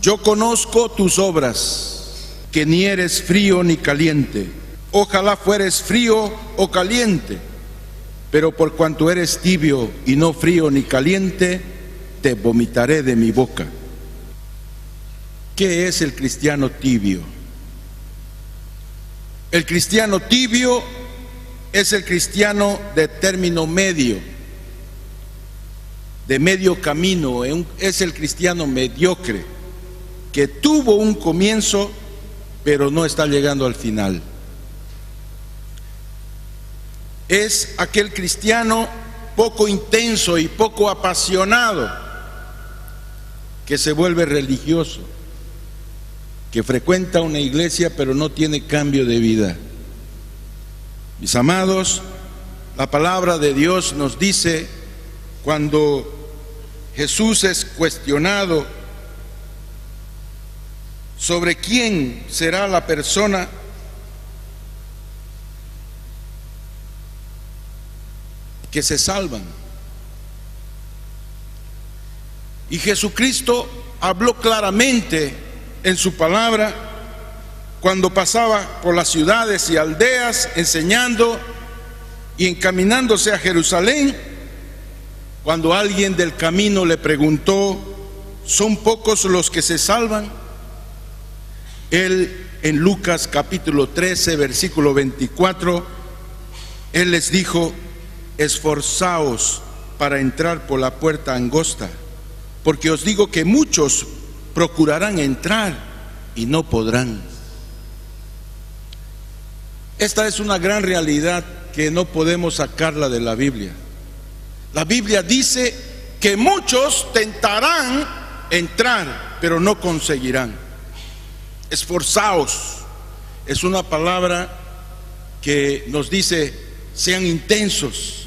yo conozco tus obras, que ni eres frío ni caliente. Ojalá fueres frío o caliente, pero por cuanto eres tibio y no frío ni caliente, te vomitaré de mi boca. ¿Qué es el cristiano tibio? El cristiano tibio es el cristiano de término medio, de medio camino, es el cristiano mediocre, que tuvo un comienzo, pero no está llegando al final. Es aquel cristiano poco intenso y poco apasionado, que se vuelve religioso, que frecuenta una iglesia pero no tiene cambio de vida. Mis amados, la palabra de Dios nos dice, cuando Jesús es cuestionado sobre quién será la persona que se salvan, y Jesucristo habló claramente en su palabra cuando pasaba por las ciudades y aldeas enseñando y encaminándose a Jerusalén. Cuando alguien del camino le preguntó: ¿son pocos los que se salvan? Él, en Lucas capítulo 13 versículo 24, él les dijo: esforzaos para entrar por la puerta angosta, porque os digo que muchos procurarán entrar y no podrán. Esta es una gran realidad que no podemos sacarla de la Biblia. La Biblia dice que muchos tentarán entrar, pero no conseguirán. Esforzaos es una palabra que nos dice: sean intensos,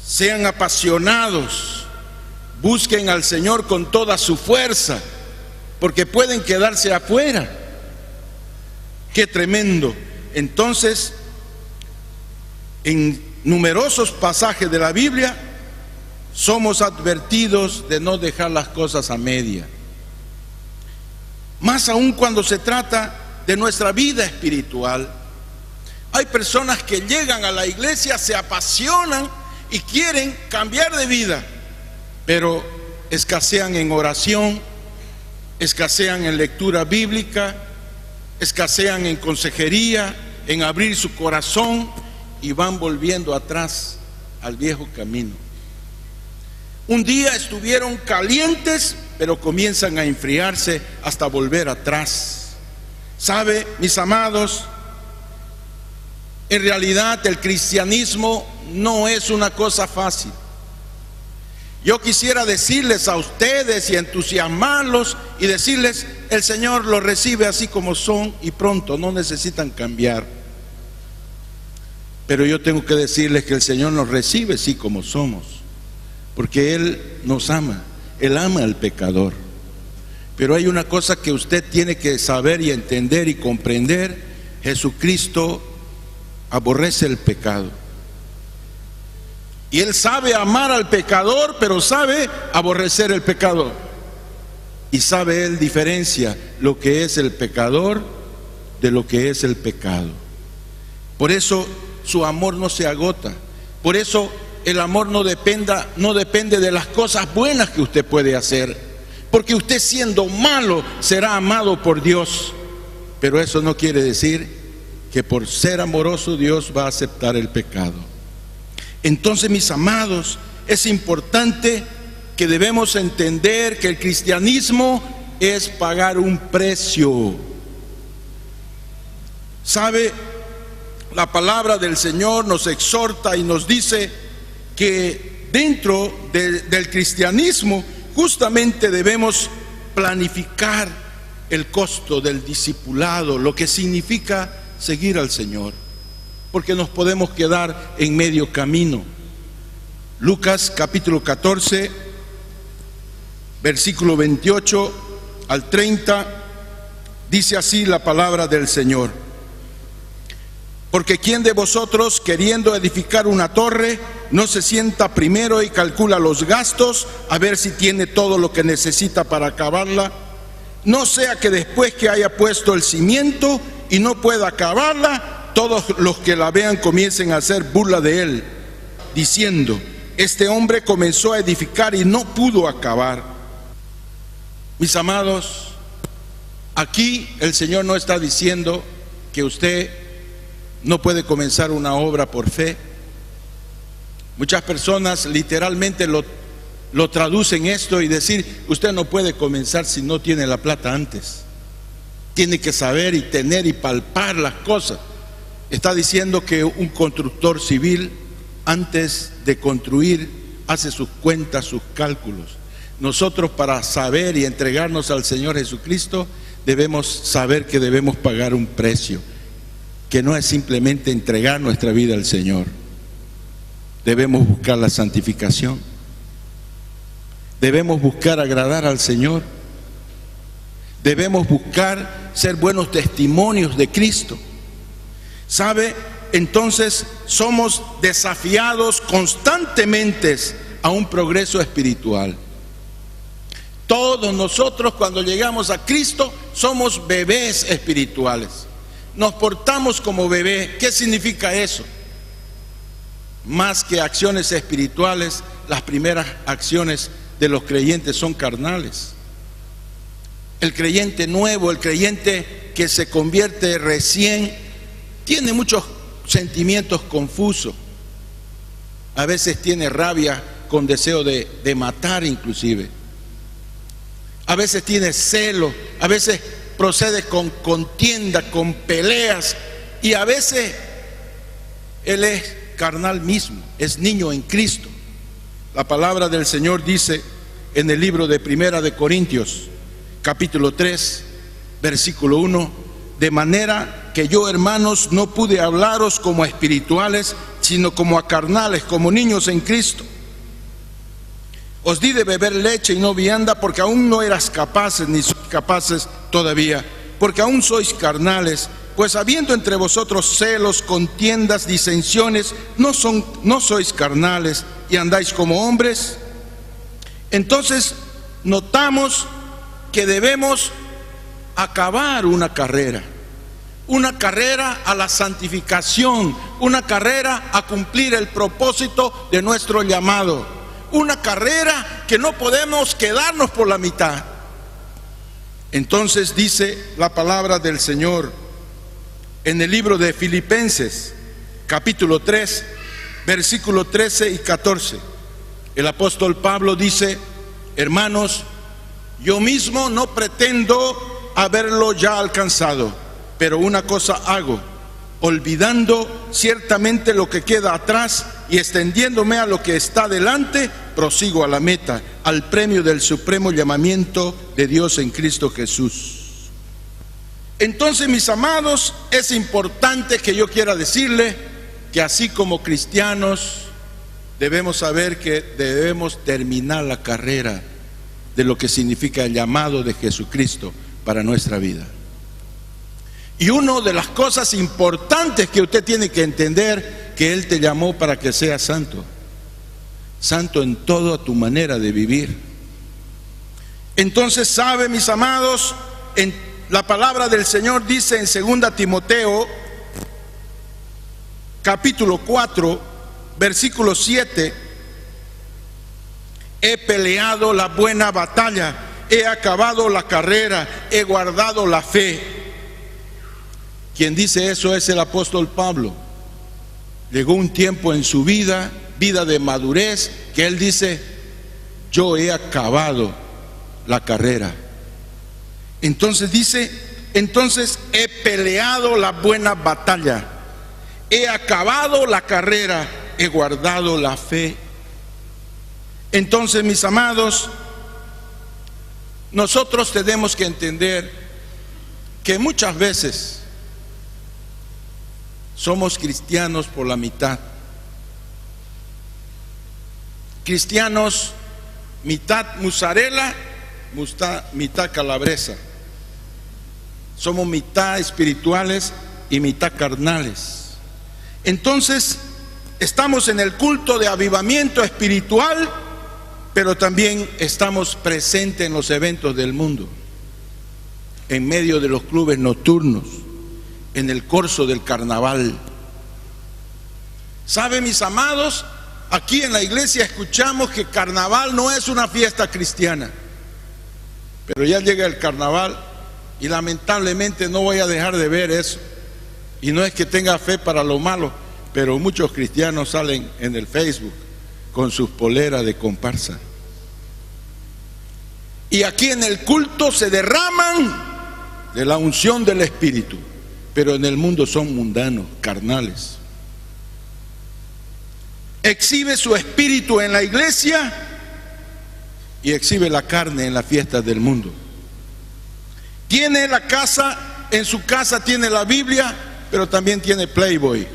sean apasionados, busquen al Señor con toda su fuerza, porque pueden quedarse afuera. ¡Qué tremendo! Entonces, en numerosos pasajes de la Biblia somos advertidos de no dejar las cosas a media, más aún cuando se trata de nuestra vida espiritual. Hay personas que llegan a la iglesia, se apasionan y quieren cambiar de vida, pero escasean en oración, escasean en lectura bíblica, escasean en consejería, en abrir su corazón, y van volviendo atrás al viejo camino. Un día estuvieron calientes, pero comienzan a enfriarse hasta volver atrás. ¿Sabe, mis amados? En realidad el cristianismo no es una cosa fácil. Yo quisiera decirles a ustedes y entusiasmarlos y decirles: el Señor los recibe así como son y pronto, no necesitan cambiar. Pero yo tengo que decirles que el Señor nos recibe así como somos, porque Él nos ama, Él ama al pecador. Pero hay una cosa que usted tiene que saber y entender y comprender: Jesucristo aborrece el pecado. Y Él sabe amar al pecador, pero sabe aborrecer el pecador. Y sabe Él diferencia lo que es el pecador de lo que es el pecado. Por eso su amor no se agota. Por eso el amor no depende de las cosas buenas que usted puede hacer. Porque usted, siendo malo, será amado por Dios. Pero eso no quiere decir que por ser amoroso Dios va a aceptar el pecado. Entonces, mis amados, es importante que debemos entender que el cristianismo es pagar un precio. ¿Sabe? La palabra del Señor nos exhorta y nos dice que dentro del cristianismo justamente debemos planificar el costo del discipulado, lo que significa seguir al Señor, porque nos podemos quedar en medio camino. Lucas capítulo 14, versículo 28 al 30, dice así la palabra del Señor: Porque ¿quién de vosotros, queriendo edificar una torre, no se sienta primero y calcula los gastos a ver si tiene todo lo que necesita para acabarla? No sea que después que haya puesto el cimiento y no pueda acabarla, todos los que la vean comiencen a hacer burla de él, diciendo: este hombre comenzó a edificar y no pudo acabar. Mis amados, aquí el Señor no está diciendo que usted no puede comenzar una obra por fe. Muchas personas literalmente lo traducen esto y decir: usted no puede comenzar si no tiene la plata antes. Tiene que saber y tener y palpar las cosas. Está diciendo que un constructor civil, antes de construir, hace sus cuentas, sus cálculos. Nosotros, para saber y entregarnos al Señor Jesucristo, debemos saber que debemos pagar un precio, que no es simplemente entregar nuestra vida al Señor. Debemos buscar la santificación, debemos buscar agradar al Señor, debemos buscar ser buenos testimonios de Cristo. ¿Sabe? Entonces somos desafiados constantemente a un progreso espiritual. Todos nosotros, cuando llegamos a Cristo, somos bebés espirituales. Nos portamos como bebé. ¿Qué significa eso? Más que acciones espirituales, las primeras acciones de los creyentes son carnales. El creyente nuevo, el creyente que se convierte recién, tiene muchos sentimientos confusos. A veces tiene rabia con deseo de matar inclusive. A veces tiene celo, a veces procede con contienda, con peleas, y a veces él es carnal mismo, es niño en Cristo. La palabra del Señor dice en el libro de Primera de Corintios, capítulo 3, versículo 1: de manera que yo, hermanos, no pude hablaros como a espirituales, sino como a carnales, como niños en Cristo. Os di de beber leche y no vianda, porque aún no eras capaces, ni sois capaces todavía, porque aún sois carnales. Pues habiendo entre vosotros celos, contiendas, disensiones, no sois carnales y andáis como hombres. Entonces notamos que debemos acabar una carrera a la santificación, una carrera a cumplir el propósito de nuestro llamado. Una carrera que no podemos quedarnos por la mitad. Entonces dice la palabra del Señor en el libro de Filipenses, capítulo 3, versículos 13 y 14. El apóstol Pablo dice: hermanos, yo mismo no pretendo haberlo ya alcanzado, pero una cosa hago, olvidando ciertamente lo que queda atrás y extendiéndome a lo que está delante, prosigo a la meta, al premio del supremo llamamiento de Dios en Cristo Jesús. Entonces, mis amados, es importante que yo quiera decirle que así como cristianos debemos saber que debemos terminar la carrera de lo que significa el llamado de Jesucristo para nuestra vida. Y una de las cosas importantes que usted tiene que entender, que Él te llamó para que seas santo. Santo en toda tu manera de vivir. Entonces, sabe, mis amados, en la palabra del Señor dice en 2 Timoteo, capítulo 4, versículo 7: he peleado la buena batalla, he acabado la carrera, he guardado la fe. Quien dice eso es el apóstol Pablo. Llegó un tiempo en su vida de madurez, que él dice: yo he acabado la carrera. Entonces dice: entonces he peleado la buena batalla, he acabado la carrera, he guardado la fe. Entonces, mis amados, nosotros tenemos que entender que muchas veces somos cristianos por la mitad. Cristianos mitad mozzarella, mitad calabresa. Somos mitad espirituales y mitad carnales. Entonces, estamos en el culto de avivamiento espiritual, pero también estamos presentes en los eventos del mundo, en medio de los clubes nocturnos, en el corso del carnaval. ¿Sabe, mis amados? Aquí en la iglesia escuchamos que carnaval no es una fiesta cristiana, pero ya llega el carnaval y lamentablemente no voy a dejar de ver eso. Y no es que tenga fe para lo malo, pero muchos cristianos salen en el Facebook con sus poleras de comparsa. Y aquí en el culto se derraman de la unción del Espíritu, pero en el mundo son mundanos, carnales. Exhibe su espíritu en la iglesia y exhibe la carne en las fiestas del mundo. Tiene la casa, en su casa tiene la Biblia, pero también tiene Playboy,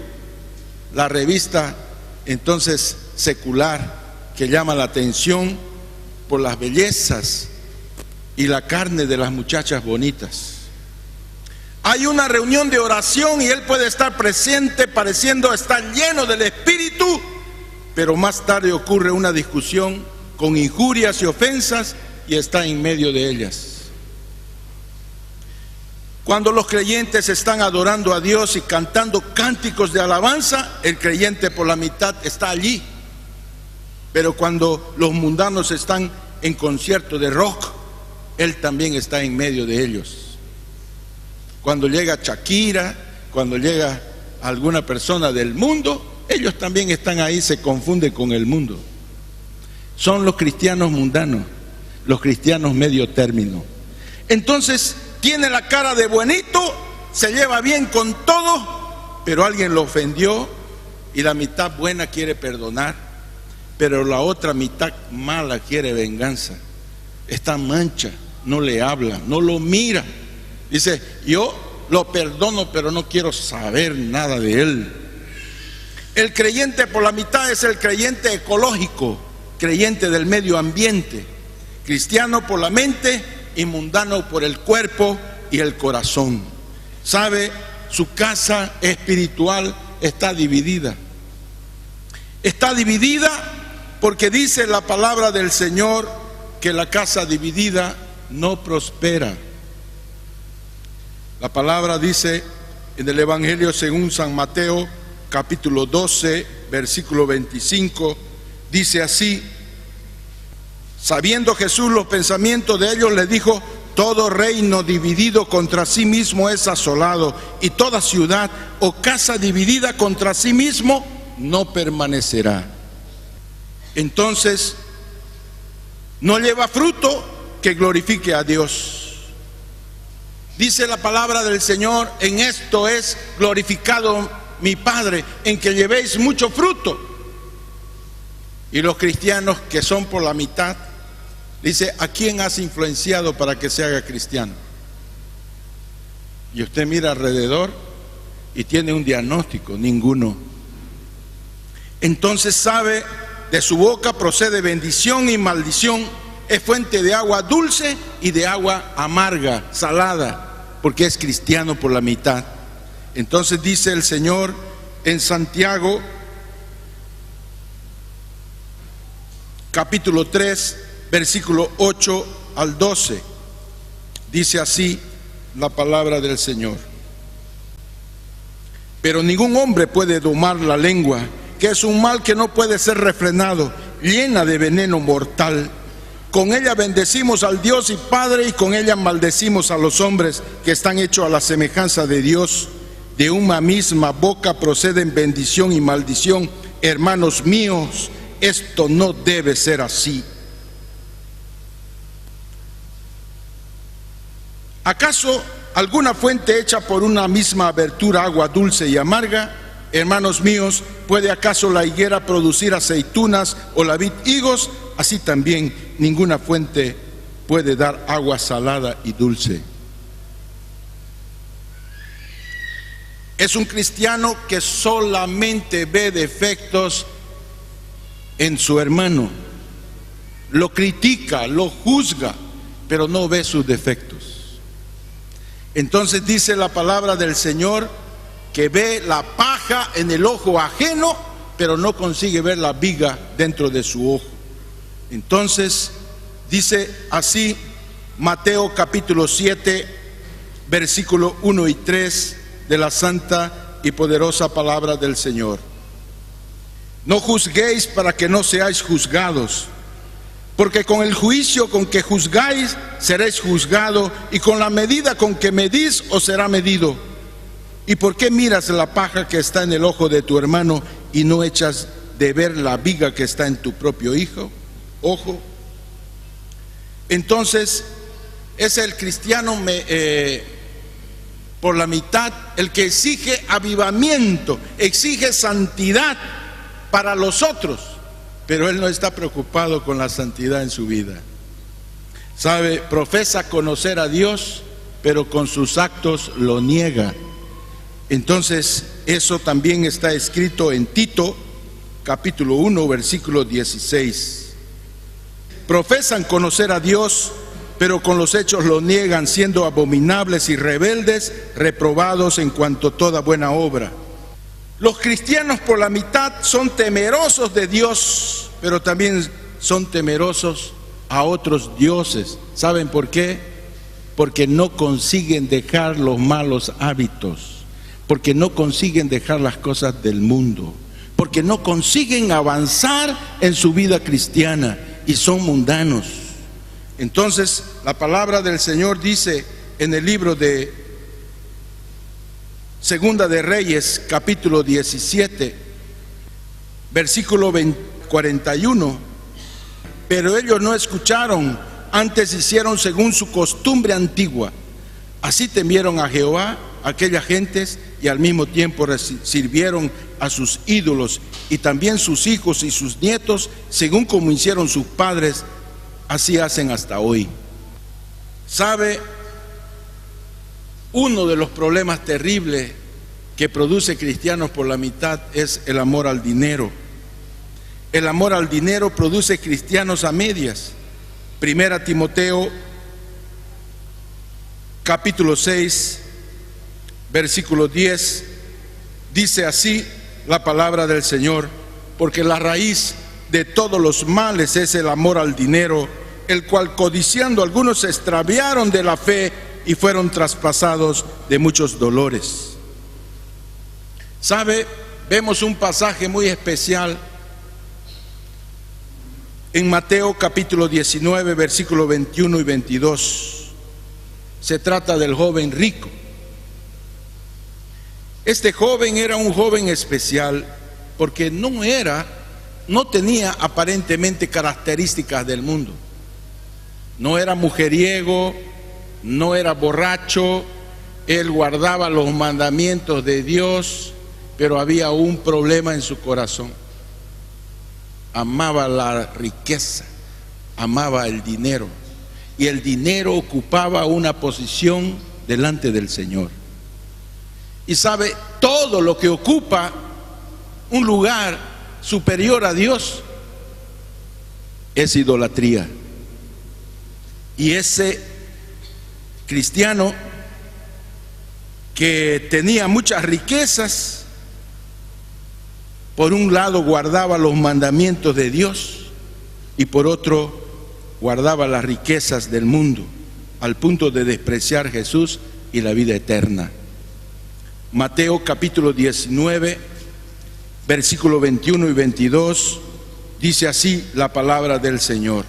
la revista entonces secular que llama la atención por las bellezas y la carne de las muchachas bonitas. Hay una reunión de oración y él puede estar presente pareciendo estar lleno del Espíritu, pero más tarde ocurre una discusión con injurias y ofensas y está en medio de ellas. Cuando los creyentes están adorando a Dios y cantando cánticos de alabanza, el creyente por la mitad está allí. Pero cuando los mundanos están en concierto de rock, él también está en medio de ellos. Cuando llega Shakira, cuando llega alguna persona del mundo, ellos también están ahí, se confunden con el mundo. Son los cristianos mundanos, los cristianos medio término. Entonces, tiene la cara de buenito, se lleva bien con todo, pero alguien lo ofendió y la mitad buena quiere perdonar, pero la otra mitad mala quiere venganza. Está mancha, no le habla, no lo mira. Dice, yo lo perdono, pero no quiero saber nada de él. El creyente por la mitad es el creyente ecológico, creyente del medio ambiente, cristiano por la mente y mundano por el cuerpo y el corazón. ¿Sabe? Su casa espiritual está dividida. Está dividida porque dice la palabra del Señor que la casa dividida no prospera. La palabra dice en el Evangelio según San Mateo, capítulo 12, versículo 25, dice así: sabiendo Jesús los pensamientos de ellos, les dijo: todo reino dividido contra sí mismo es asolado, y toda ciudad o casa dividida contra sí mismo no permanecerá. Entonces, no lleva fruto que glorifique a Dios. Dice la palabra del Señor: en esto es glorificado mi Padre, en que llevéis mucho fruto. Y los cristianos que son por la mitad, dice: ¿a quién has influenciado para que se haga cristiano? Y usted mira alrededor y tiene un diagnóstico: ninguno. Entonces sabe, de su boca procede bendición y maldición, es fuente de agua dulce y de agua amarga, salada, porque es cristiano por la mitad. Entonces dice el Señor en Santiago, capítulo 3, versículo 8 al 12, dice así la palabra del Señor: pero ningún hombre puede domar la lengua, que es un mal que no puede ser refrenado, llena de veneno mortal. Con ella bendecimos al Dios y Padre, y con ella maldecimos a los hombres que están hechos a la semejanza de Dios. De una misma boca proceden bendición y maldición. Hermanos míos, esto no debe ser así. ¿Acaso alguna fuente hecha por una misma abertura agua dulce y amarga? Hermanos míos, ¿puede acaso la higuera producir aceitunas o la vid higos? Así también ninguna fuente puede dar agua salada y dulce. Es un cristiano que solamente ve defectos en su hermano, lo critica, lo juzga, pero no ve sus defectos. Entonces dice la palabra del Señor que ve la paja paja en el ojo ajeno, pero no consigue ver la viga dentro de su ojo. Entonces, dice así Mateo capítulo 7, versículo 1 y 3 de la santa y poderosa palabra del Señor. No juzguéis para que no seáis juzgados, porque con el juicio con que juzgáis seréis juzgados, y con la medida con que medís os será medido. ¿Y por qué miras la paja que está en el ojo de tu hermano y no echas de ver la viga que está en tu propio ojo? Entonces, es el cristiano por la mitad el que exige avivamiento, exige santidad para los otros, pero él no está preocupado con la santidad en su vida. Sabe, profesa conocer a Dios, pero con sus actos lo niega. Entonces, eso también está escrito en Tito, capítulo 1, versículo 16. Profesan conocer a Dios, pero con los hechos lo niegan, siendo abominables y rebeldes, reprobados en cuanto a toda buena obra. Los cristianos por la mitad son temerosos de Dios, pero también son temerosos a otros dioses. ¿Saben por qué? Porque no consiguen dejar los malos hábitos, porque no consiguen dejar las cosas del mundo, porque no consiguen avanzar en su vida cristiana y son mundanos. Entonces, la palabra del Señor dice en el libro de Segunda de Reyes, capítulo 17, versículo 41. Pero ellos no escucharon, antes hicieron según su costumbre antigua. Así temieron a Jehová aquellas gentes, y al mismo tiempo sirvieron a sus ídolos, y también sus hijos y sus nietos, según como hicieron sus padres, así hacen hasta hoy. ¿Sabe? Uno de los problemas terribles que produce cristianos por la mitad es el amor al dinero. El amor al dinero produce cristianos a medias. Primera Timoteo capítulo 6, versículo 10, dice así la palabra del Señor: porque la raíz de todos los males es el amor al dinero, el cual codiciando algunos se extraviaron de la fe y fueron traspasados de muchos dolores. ¿Sabe? Vemos un pasaje muy especial en Mateo capítulo 19, versículo 21 y 22. Se trata del joven rico. Este joven era un joven especial porque no tenía aparentemente características del mundo. No era mujeriego, no era borracho, él guardaba los mandamientos de Dios, pero había un problema en su corazón. Amaba la riqueza, amaba el dinero, y el dinero ocupaba una posición delante del Señor. Y sabe, todo lo que ocupa un lugar superior a Dios es idolatría. Y ese cristiano que tenía muchas riquezas, por un lado guardaba los mandamientos de Dios y por otro guardaba las riquezas del mundo, al punto de despreciar a Jesús y la vida eterna. Mateo capítulo 19, versículo 21 y 22, dice así la palabra del Señor.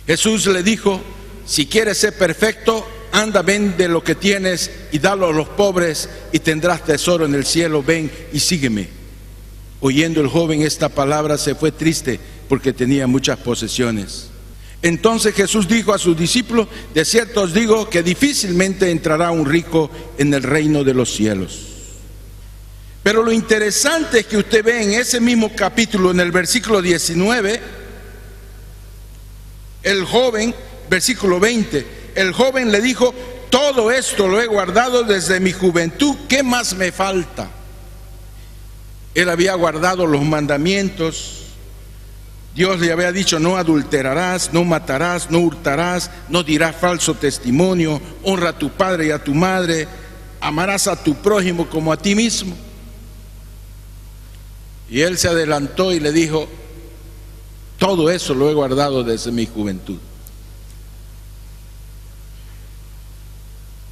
Jesús le dijo: si quieres ser perfecto, anda, vende lo que tienes y dalo a los pobres y tendrás tesoro en el cielo. Ven y sígueme. Oyendo el joven esta palabra, se fue triste porque tenía muchas posesiones. Entonces Jesús dijo a sus discípulos: de cierto os digo que difícilmente entrará un rico en el reino de los cielos. Pero lo interesante es que usted ve en ese mismo capítulo, en el versículo 19, el joven, versículo 20, el joven le dijo: todo esto lo he guardado desde mi juventud, ¿qué más me falta? Él había guardado los mandamientos. Dios le había dicho: no adulterarás, no matarás, no hurtarás, no dirás falso testimonio, honra a tu padre y a tu madre, amarás a tu prójimo como a ti mismo. Y él se adelantó y le dijo: todo eso lo he guardado desde mi juventud.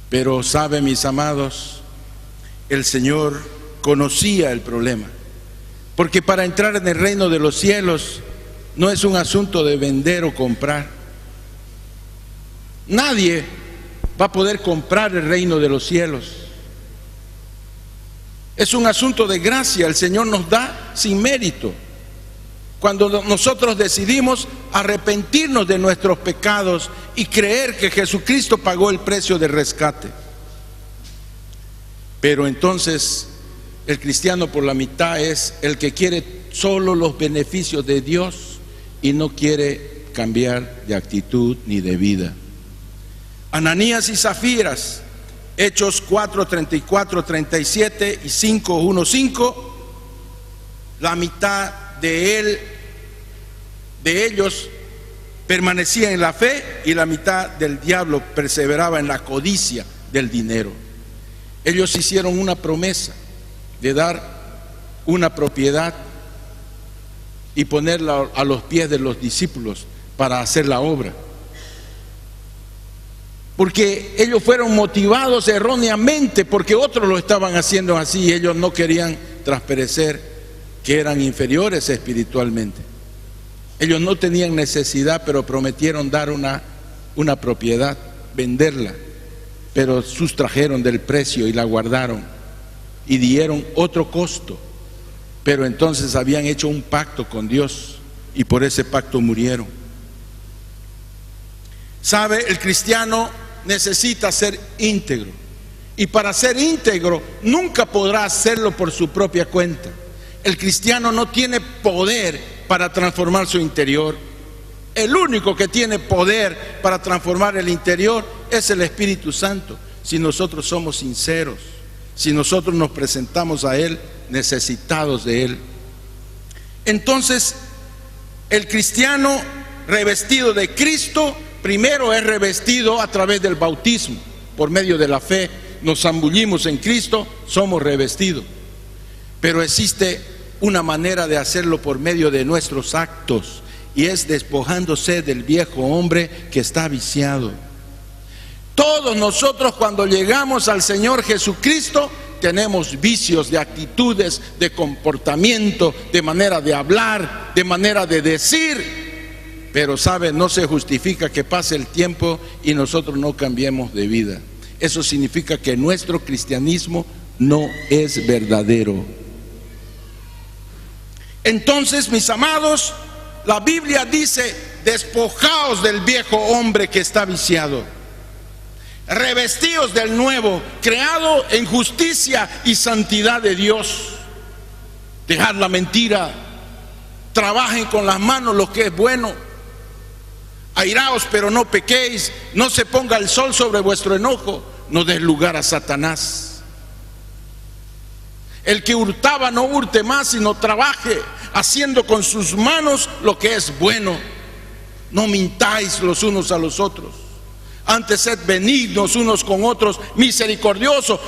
Pero sabe, mis amados, el Señor conocía el problema, porque para entrar en el reino de los cielos no es un asunto de vender o comprar. Nadie va a poder comprar el reino de los cielos. Es un asunto de gracia, el Señor nos da sin mérito. Cuando nosotros decidimos arrepentirnos de nuestros pecados y creer que Jesucristo pagó el precio de rescate. Pero entonces el cristiano por la mitad es el que quiere solo los beneficios de Dios y no quiere cambiar de actitud ni de vida. Ananías y Zafiras, Hechos 4, 34, 37 y 5, 1, 5, la mitad de ellos permanecía en la fe y la mitad del diablo perseveraba en la codicia del dinero. Ellos hicieron una promesa de dar una propiedad y ponerla a los pies de los discípulos para hacer la obra, porque ellos fueron motivados erróneamente, porque otros lo estaban haciendo así y ellos no querían transparecer que eran inferiores espiritualmente. Ellos no tenían necesidad, pero prometieron dar una propiedad, venderla, pero sustrajeron del precio y la guardaron y dieron otro costo, pero entonces habían hecho un pacto con Dios y por ese pacto murieron. ¿Sabe? El cristiano necesita ser íntegro, y para ser íntegro nunca podrá hacerlo por su propia cuenta. El cristiano no tiene poder para transformar su interior. El único que tiene poder para transformar el interior es el Espíritu Santo, si nosotros somos sinceros, si nosotros nos presentamos a Él necesitados de Él. Entonces, el cristiano revestido de Cristo primero es revestido a través del bautismo. Por medio de la fe nos zambullimos en Cristo, somos revestidos. Pero existe una manera de hacerlo por medio de nuestros actos, y es despojándose del viejo hombre que está viciado. Todos nosotros, cuando llegamos al Señor Jesucristo, tenemos vicios de actitudes, de comportamiento, de manera de hablar, de manera de decir. Pero sabe, no se justifica que pase el tiempo y nosotros no cambiemos de vida. Eso significa que nuestro cristianismo no es verdadero. Entonces, mis amados, la Biblia dice: despojaos del viejo hombre que está viciado, revestidos del nuevo, creado en justicia y santidad de Dios. Dejad la mentira, trabajen con las manos lo que es bueno. Airaos, pero no pequéis, no se ponga el sol sobre vuestro enojo, no des lugar a Satanás. El que hurtaba no hurte más, sino trabaje, haciendo con sus manos lo que es bueno. No mintáis los unos a los otros, antes sed benignos unos con otros, misericordiosos,